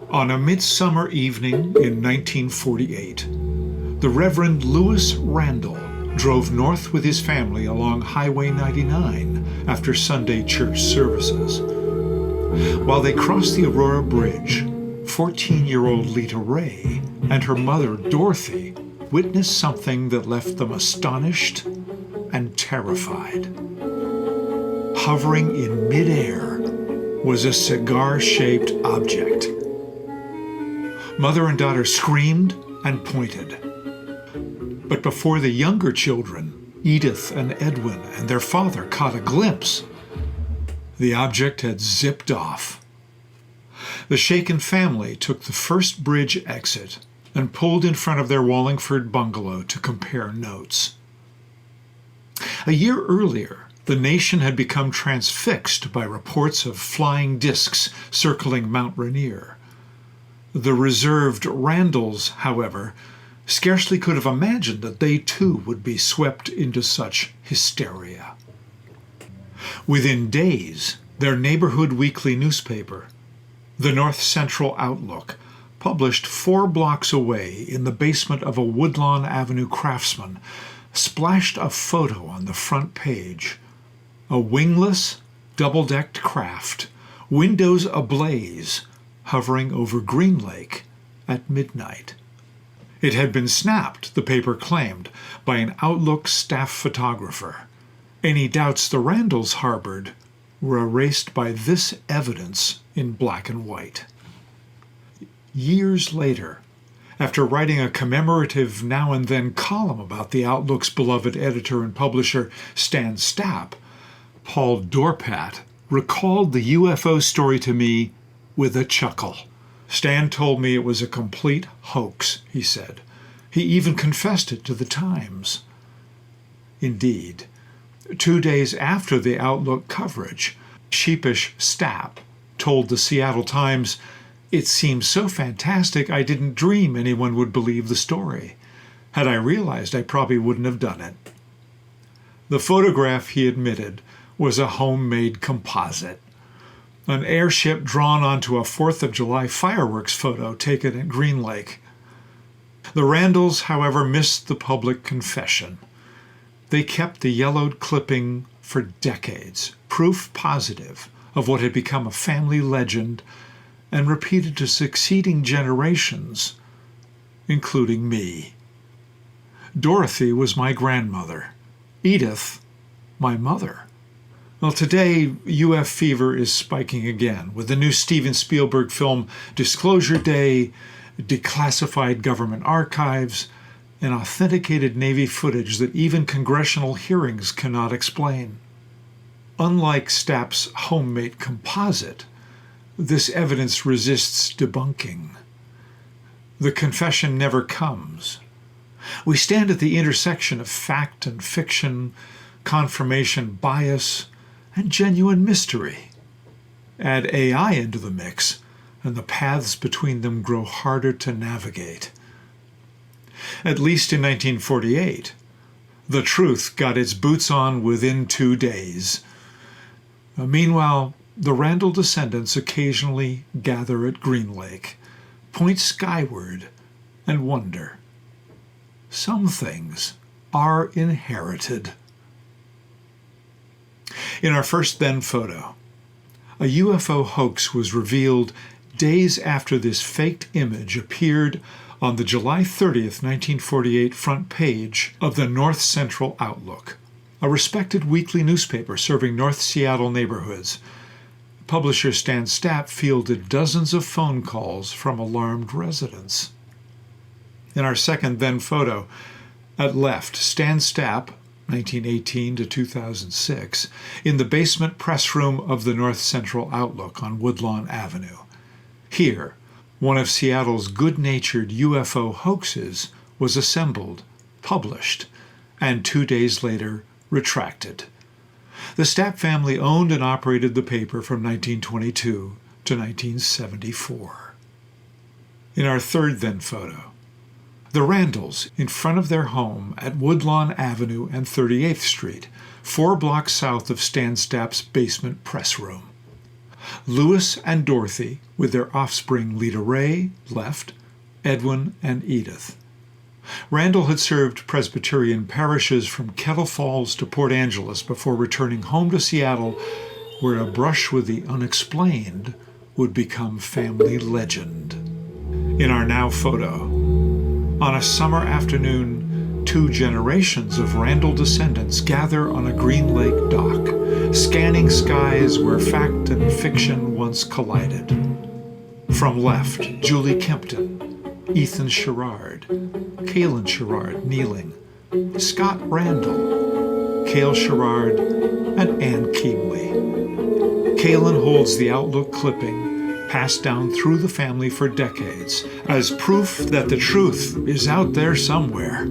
On a midsummer evening in 1948, the Reverend Louis Randal drove north with his family along Highway 99 after Sunday church services. While they crossed the Aurora Bridge, 14-year-old Lita Ray and her mother Dorothy witnessed something that left them astonished and terrified. Hovering in midair was a cigar-shaped object. Mother and daughter screamed and pointed. But before the younger children, Edith and Edwin and their father, caught a glimpse, the object had zipped off. The shaken family took the first bridge exit and pulled in front of their Wallingford bungalow to compare notes. A year earlier, the nation had become transfixed by reports of flying discs circling Mount Rainier. The reserved Randals, however, scarcely could have imagined that they too would be swept into such hysteria. Within days, their neighborhood weekly newspaper, the North Central Outlook, published 4 blocks away in the basement of a Woodlawn Avenue craftsman, splashed a photo on the front page. A wingless, double-decked craft, windows ablaze, hovering over Green Lake at midnight. It had been snapped, the paper claimed, by an Outlook staff photographer. Any doubts the Randals harbored were erased by this evidence in black and white. Years later, after writing a commemorative now and then column about the Outlook's beloved editor and publisher Stan Stapp, Paul Dorpat recalled the UFO story to me with a chuckle. Stan told me it was a complete hoax, he said. He even confessed it to the Times. Indeed, 2 days after the Outlook coverage, sheepish Stapp told the Seattle Times, "It seemed so fantastic I didn't dream anyone would believe the story. Had I realized, I probably wouldn't have done it." The photograph, he admitted, was a homemade composite. An airship drawn onto a 4th of July fireworks photo taken at Green Lake. The Randals, however, missed the public confession. They kept the yellowed clipping for decades, proof positive of what had become a family legend and repeated to succeeding generations, including me. Dorothy was my grandmother. Edith, my mother. Well, today, UF fever is spiking again with the new Steven Spielberg film Disclosure Day, declassified government archives, and authenticated Navy footage that even congressional hearings cannot explain. Unlike Stapp's homemade composite, this evidence resists debunking. The confession never comes. We stand at the intersection of fact and fiction, confirmation bias, and genuine mystery. Add AI into the mix, and the paths between them grow harder to navigate. At least in 1948, the truth got its boots on within 2 days. Meanwhile, the Randal descendants occasionally gather at Green Lake, point skyward, and wonder. Some things are inherited. In our first then photo, a UFO hoax was revealed days after this faked image appeared on the July 30th, 1948 front page of the North Central Outlook, a respected weekly newspaper serving North Seattle neighborhoods. Publisher Stan Stapp fielded dozens of phone calls from alarmed residents. In our second then photo, at left, Stan Stapp, 1918 to 2006, in the basement press room of the North Central Outlook on Woodlawn Avenue. Here, one of Seattle's good-natured UFO hoaxes was assembled, published, and 2 days later retracted. The Stapp family owned and operated the paper from 1922 to 1974. In our third then photo, The Randals, in front of their home at Woodlawn Avenue and 38th Street, 4 blocks south of Stan Stapp's basement press room. Louis and Dorothy, with their offspring Lita Ray, left, Edwin and Edith. Randal had served Presbyterian parishes from Kettle Falls to Port Angeles before returning home to Seattle, where a brush with the unexplained would become family legend. In our now photo, on a summer afternoon, 2 generations of Randal descendants gather on a Green Lake dock, scanning skies where fact and fiction once collided. From left, Julie Kempton, Ethan Sherrard, Kaylin Sherrard kneeling, Scott Randal, Cale Sherrard, and Ann Keemley. Kaylin holds the Outlook clipping passed down through the family for decades as proof that the truth is out there somewhere.